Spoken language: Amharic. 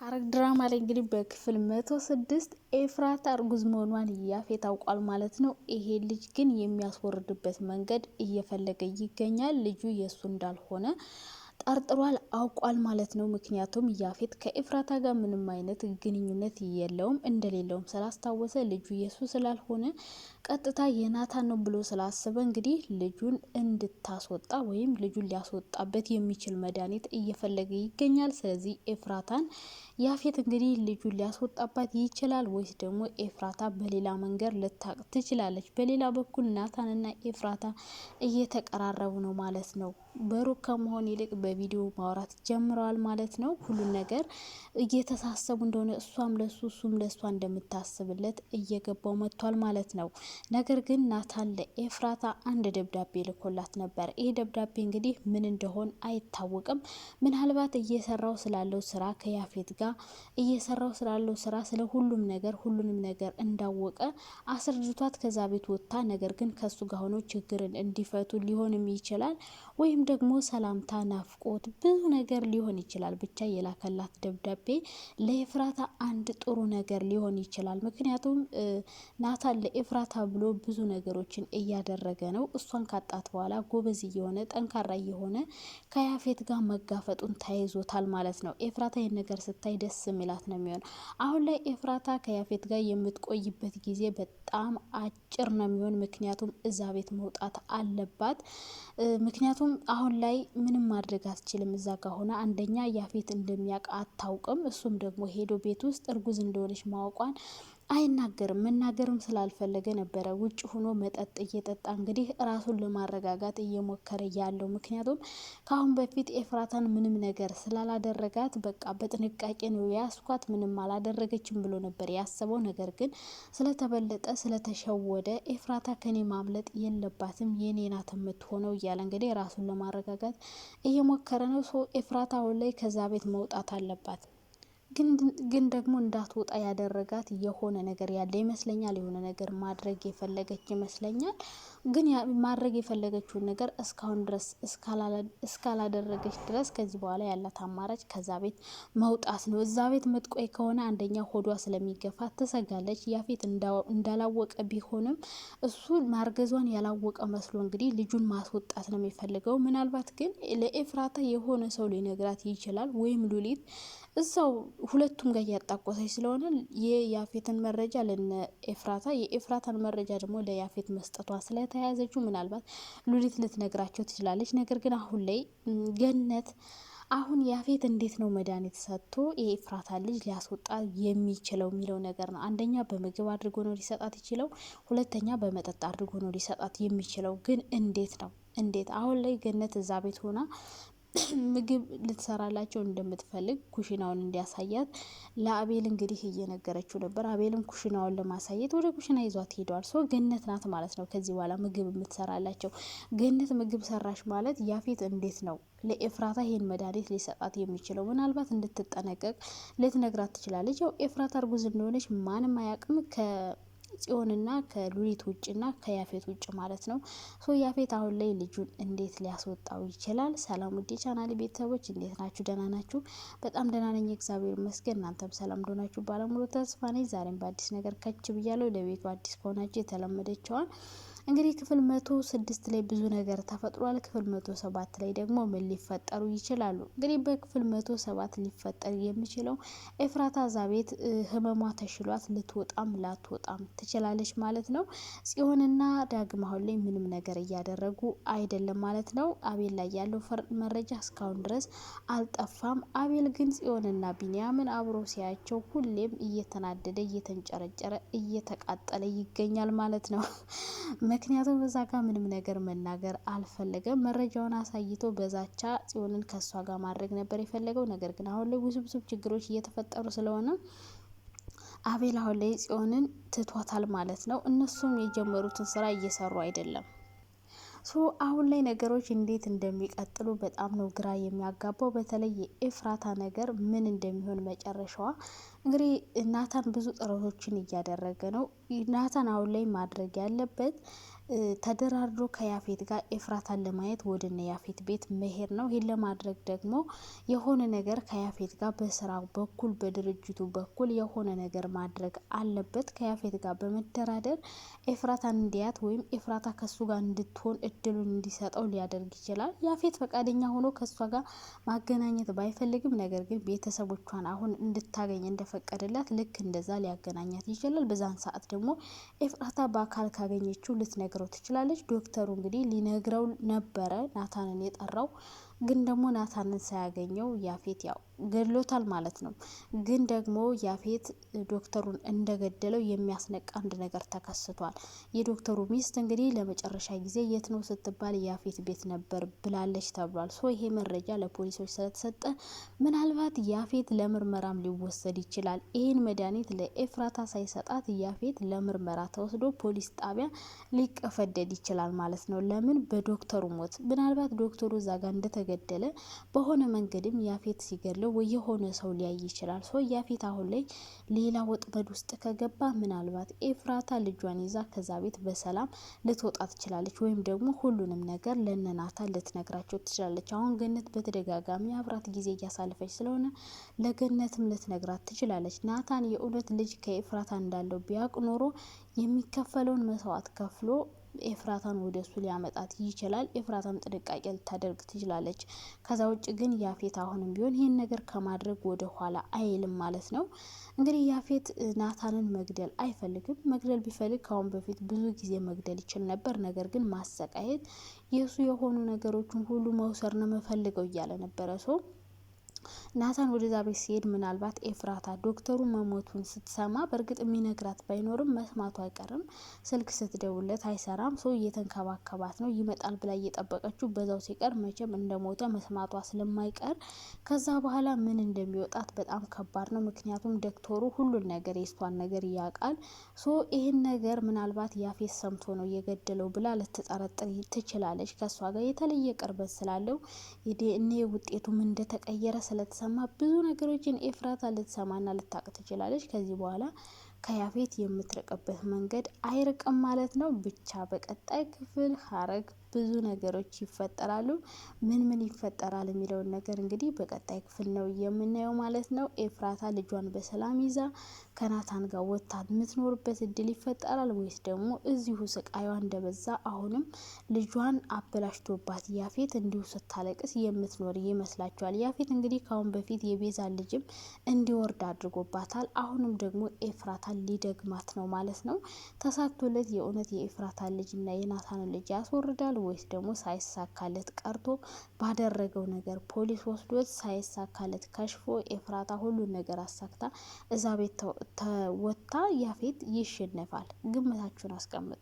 ሐረግ ድራማ ላይ እንግዲህ በክፍል 106 ኤፍራታ እርጉዝ መሆኗን ያፌት አውቋል ማለት ነው። ይሄ ልጅ ግን የሚያስወርድበት መንገድ እየፈለገ ይገኛል። ልጁ የሱ እንዳልሆነ ጠርጥሯል፣ አውቋል ማለት ነው። ምክንያቱም ያፌት ከኤፍራታ ጋር ምንም አይነት ግንኙነት የለውም፣ እንደሌለውም ስላስታወሰ ልጁ የሱ ስላልሆነ ቀጥታ የናታን ነው ብሎ ስላሰበ እንግዲህ ልጁን እንድታስወጣ ወይም ልጁን ሊያስወጣበት የሚችል መድኃኒት እየፈለገ ይገኛል። ስለዚህ ኤፍራታን ያፌት እንግዲህ ልጁን ሊያስወጣባት ይችላል ወይስ ደግሞ ኤፍራታ በሌላ መንገድ ልታቅ ትችላለች። በሌላ በኩል ናታንና ኤፍራታ እየተቀራረቡ ነው ማለት ነው። በሩቅ ከመሆን ይልቅ በቪዲዮ ማውራት ጀምረዋል ማለት ነው። ሁሉን ነገር እየተሳሰቡ እንደሆነ እሷም ለሱ እሱም ለሷ እንደምታስብለት እየገባው መጥቷል ማለት ነው። ነገር ግን ናታን ለኤፍራታ አንድ ደብዳቤ ልኮላት ነበር። ይህ ደብዳቤ እንግዲህ ምን እንደሆን አይታወቅም። ምናልባት እየሰራው ስላለው ስራ ከያፌት ጋር እየሰራው ስላለው ስራ ስለ ሁሉንም ነገር እንዳወቀ አስረድቷት ከዛ ቤት ወጥታ፣ ነገር ግን ከሱ ጋር ሆኖ ችግርን እንዲፈቱ ሊሆንም ይችላል፣ ወይም ደግሞ ሰላምታ፣ ናፍቆት፣ ብዙ ነገር ሊሆን ይችላል። ብቻ የላከላት ደብዳቤ ለኤፍራታ አንድ ጥሩ ነገር ሊሆን ይችላል። ምክንያቱም ናታን ለኤፍራታ ብሎ ብዙ ነገሮችን እያደረገ ነው። እሷን ካጣት በኋላ ጎበዝ እየሆነ ጠንካራ እየሆነ ከያፌት ጋር መጋፈጡን ተያይዞታል ማለት ነው። ኤፍራታ ይህን ነገር ስታይ ደስ የሚላት ነው የሚሆነው። አሁን ላይ ኤፍራታ ከያፌት ጋር የምትቆይበት ጊዜ በጣም አጭር ነው የሚሆን። ምክንያቱም እዛ ቤት መውጣት አለባት። ምክንያቱም አሁን ላይ ምንም ማድረግ አትችልም። እዛ ጋር ሆና አንደኛ ያፌት እንደሚያውቅ አታውቅም። እሱም ደግሞ ሄዶ ቤት ውስጥ እርጉዝ እንደሆነች ማወቋን አይናገርም። መናገርም ስላልፈለገ ነበረ ውጭ ሆኖ መጠጥ እየጠጣ እንግዲህ ራሱን ለማረጋጋት እየሞከረ ያለው። ምክንያቱም ከአሁን በፊት ኤፍራታን ምንም ነገር ስላላደረጋት በቃ በጥንቃቄ ነው ያስኳት፣ ምንም አላደረገችም ብሎ ነበር ያሰበው። ነገር ግን ስለተበለጠ ስለተሸወደ ኤፍራታ ከኔ ማምለጥ የለባትም የኔ ናት የምትሆነው እያለ እንግዲህ ራሱን ለማረጋጋት እየሞከረ ነው። ኤፍራታ አሁን ላይ ከዛ ቤት መውጣት አለባት። ግን ደግሞ እንዳትወጣ ያደረጋት የሆነ ነገር ያለ ይመስለኛል። የሆነ ነገር ማድረግ የፈለገች ይመስለኛል። ግን ማድረግ የፈለገችውን ነገር እስካሁን ድረስ እስካላደረገች ድረስ ከዚህ በኋላ ያላት አማራጭ ከዛ ቤት መውጣት ነው። እዛ ቤት ምትቆይ ከሆነ አንደኛ ሆዷ ስለሚገፋ ትሰጋለች። ያፌት እንዳላወቀ ቢሆንም እሱ ማርገዟን ያላወቀ መስሎ እንግዲህ ልጁን ማስወጣት ነው የሚፈልገው። ምናልባት ግን ለኤፍራታ የሆነ ሰው ሊነግራት ይችላል፣ ወይም ሉሊት እዛው ሁለቱም ጋር እያጣቆሰች ስለሆነ የያፌትን መረጃ ለነ ኤፍራታ የኤፍራታን መረጃ ደግሞ ለያፌት መስጠቷ ስለተያያዘችው ምናልባት ሉሊት ልትነግራቸው ትችላለች። ነገር ግን አሁን ላይ ገነት አሁን ያፌት እንዴት ነው መድኃኒት ሰጥቶ የኤፍራታ ልጅ ሊያስወጣ የሚችለው የሚለው ነገር ነው። አንደኛ በምግብ አድርጎ ነው ሊሰጣት ይችለው፣ ሁለተኛ በመጠጥ አድርጎ ነው ሊሰጣት የሚችለው። ግን እንዴት አሁን ላይ ገነት እዛ ቤት ሆና ምግብ ልትሰራላቸው እንደምትፈልግ ኩሽናውን እንዲያሳያት ለአቤል እንግዲህ እየነገረችው ነበር። አቤልም ኩሽናውን ለማሳየት ወደ ኩሽና ይዟት ሄደዋል። ገነት ናት ማለት ነው ከዚህ በኋላ ምግብ የምትሰራላቸው። ገነት ምግብ ሰራሽ ማለት ያፌት እንዴት ነው ለኤፍራታ ይሄን መድኃኒት ሊሰጣት የሚችለው? ምናልባት እንድትጠነቀቅ ልትነግራት ትችላለች። ያው ኤፍራታ እርጉዝ እንደሆነች ማንም አያውቅም ጽዮንና ከሉሊት ውጭና ከያፌት ውጭ ማለት ነው። ያፌት አሁን ላይ ልጁን እንዴት ሊያስወጣው ይችላል? ሰላም ውዴ ቻናሌ ቤተሰቦች እንዴት ናችሁ? ደህና ናችሁ? በጣም ደህና ነኝ እግዚአብሔር ይመስገን። እናንተም ሰላም እንደሆናችሁ ባለሙሉ ተስፋ ነኝ። ዛሬም በአዲስ ነገር ከች ብያለሁ። ለቤቱ አዲስ ከሆናችሁ የተለመደችዋን እንግዲህ ክፍል 106 ላይ ብዙ ነገር ተፈጥሯል። ክፍል 107 ላይ ደግሞ ምን ሊፈጠሩ ይችላሉ? እንግዲህ በክፍል 107 ሊፈጠር የሚችለው ኤፍራታ እዛ ቤት ህመሟ ተሽሏት ልትወጣም ላትወጣም ትችላለች ማለት ነው። ጽዮንና ዳግም አሁን ላይ ምንም ነገር እያደረጉ አይደለም ማለት ነው። አቤል ላይ ያለው መረጃ እስካሁን ድረስ አልጠፋም። አቤል ግን ጽዮንና ቢንያምን አብሮ ሲያቸው ሁሌም እየተናደደ እየተንጨረጨረ እየተቃጠለ ይገኛል ማለት ነው። ምክንያቱም በዛ ጋር ምንም ነገር መናገር አልፈለገም። መረጃውን አሳይቶ በዛቻ ጽዮንን ከሷ ጋር ማድረግ ነበር የፈለገው። ነገር ግን አሁን ላይ ውስብስብ ችግሮች እየተፈጠሩ ስለሆነ አቤል አሁን ላይ ጽዮንን ትቷታል ማለት ነው። እነሱም የጀመሩትን ስራ እየሰሩ አይደለም። አሁን ላይ ነገሮች እንዴት እንደሚቀጥሉ በጣም ነው ግራ የሚያጋባው። በተለይ የኤፍራታ ነገር ምን እንደሚሆን መጨረሻዋ። እንግዲህ ናታን ብዙ ጥረቶችን እያደረገ ነው። ናታን አሁን ላይ ማድረግ ያለበት ተደራድሮ ከያፌት ጋር ኤፍራታን ለማየት ወደነ ያፌት ቤት መሄድ ነው። ይህን ለማድረግ ደግሞ የሆነ ነገር ከያፌት ጋር በስራ በኩል በድርጅቱ በኩል የሆነ ነገር ማድረግ አለበት። ከያፌት ጋር በመደራደር ኤፍራታን እንዲያት ወይም ኤፍራታ ከሱ ጋር እንድትሆን እድሉን እንዲሰጠው ሊያደርግ ይችላል። ያፌት ፈቃደኛ ሆኖ ከሷ ጋር ማገናኘት ባይፈልግም ነገር ግን ቤተሰቦቿን አሁን እንድታገኝ እንደፈቀደላት ልክ እንደዛ ሊያገናኛት ይችላል። በዛን ሰዓት ደግሞ ኤፍራታ በአካል ካገኘችው ልትነግረው ትችላለች። ዶክተሩ እንግዲህ ሊነግረው ነበረ ናታንን የጠራው ግን ደግሞ ናታንን ሳያገኘው ያፌት ያው ገድሎታል ማለት ነው። ግን ደግሞ ያፌት ዶክተሩን እንደገደለው የሚያስነቃ አንድ ነገር ተከስቷል። የዶክተሩ ሚስት እንግዲህ ለመጨረሻ ጊዜ የት ነው ስትባል ያፌት ቤት ነበር ብላለች ተብሏል። ይሄ መረጃ ለፖሊሶች ስለተሰጠ ምናልባት ያፌት ለምርመራም ሊወሰድ ይችላል። ይህን መድኃኒት ለኤፍራታ ሳይሰጣት ያፌት ለምርመራ ተወስዶ ፖሊስ ጣቢያ ሊቀፈደድ ይችላል ማለት ነው። ለምን? በዶክተሩ ሞት። ምናልባት ዶክተሩ እዛ ጋር እንደተገደለ በሆነ መንገድም ያፌት ሲገድለው ወይ የሆነ ሰው ሊያይ ይችላል። ያፌት አሁን ላይ ሌላ ወጥመድ ውስጥ ከገባ ምናልባት ኤፍራታ ልጇን ይዛ ከዛ ቤት በሰላም ልትወጣ ትችላለች፣ ወይም ደግሞ ሁሉንም ነገር ለነናታ ልትነግራቸው ትችላለች። አሁን ገነት በተደጋጋሚ አብራት ጊዜ እያሳለፈች ስለሆነ ለገነትም ልትነግራት ትችላለች። ናታን የእውነት ልጅ ከኤፍራታ እንዳለው ቢያውቅ ኖሮ የሚከፈለውን መስዋዕት ከፍሎ ኤፍራታን ወደ እሱ ሊያመጣት ይችላል። ኤፍራታም ጥንቃቄ ልታደርግ ትችላለች። ከዛ ውጭ ግን ያፌት አሁንም ቢሆን ይህን ነገር ከማድረግ ወደ ኋላ አይልም ማለት ነው። እንግዲህ ያፌት ናታንን መግደል አይፈልግም። መግደል ቢፈልግ ከአሁን በፊት ብዙ ጊዜ መግደል ይችል ነበር። ነገር ግን ማሰቃየት፣ የእሱ የሆኑ ነገሮችን ሁሉ መውሰድ ነው የምፈልገው እያለ ነበረ ሰው ናታን ወደዛ ቤት ሲሄድ ምናልባት ኤፍራታ ዶክተሩ መሞቱን ስትሰማ በእርግጥ የሚነግራት ባይኖርም መስማቱ አይቀርም። ስልክ ስትደውለት አይሰራም። ሰው እየተንከባከባት ነው። ይመጣል ብላ እየጠበቀችው በዛው ሲቀር መቼም እንደሞተ መስማቷ ስለማይቀር ከዛ በኋላ ምን እንደሚወጣት በጣም ከባድ ነው። ምክንያቱም ዶክተሩ ሁሉን ነገር የሷን ነገር ያውቃል። ይህን ነገር ምናልባት ያፌት ሰምቶ ነው የገደለው ብላ ልትጠረጥር ትችላለች። ከሷ ጋር የተለየ ቅርበት ስላለው እኔ ውጤቱም እንደተቀየረ ስለተሰማ ብዙ ነገሮችን ኤፍራታ ልትሰማና ልታቅ ትችላለች። ከዚህ በኋላ ከያፌት የምትርቅበት መንገድ አይርቅም ማለት ነው። ብቻ በቀጣይ ክፍል ሐረግ ብዙ ነገሮች ይፈጠራሉ። ምን ይፈጠራል የሚለውን ነገር እንግዲህ በቀጣይ ክፍል ነው የምናየው ማለት ነው። ኤፍራታ ልጇን በሰላም ይዛ ከናታን ጋር ወጥታ የምትኖርበት እድል ይፈጠራል ወይስ ደግሞ እዚሁ ስቃይዋ እንደበዛ አሁንም ልጇን አበላሽቶባት ያፌት እንዲሁ ስታለቅስ የምትኖር ይመስላችኋል? ያፌት እንግዲህ ካሁን በፊት የቤዛ ልጅም እንዲወርድ አድርጎባታል። አሁንም ደግሞ ኤፍራታ ሊደግማት ነው ማለት ነው። ተሳክቶለት የእውነት የኤፍራታ ልጅ እና የናታን ልጅ ያስወርዳል ወይስ ደግሞ ሳይሳካለት ቀርቶ ባደረገው ነገር ፖሊስ ወስዶት ሳይሳካለት ከሽፎ ኤፍራታ ሁሉን ነገር አሳክታ እዛ ቤት ተወጥታ ያፌት ይሸነፋል? ግምታችሁን አስቀምጡ።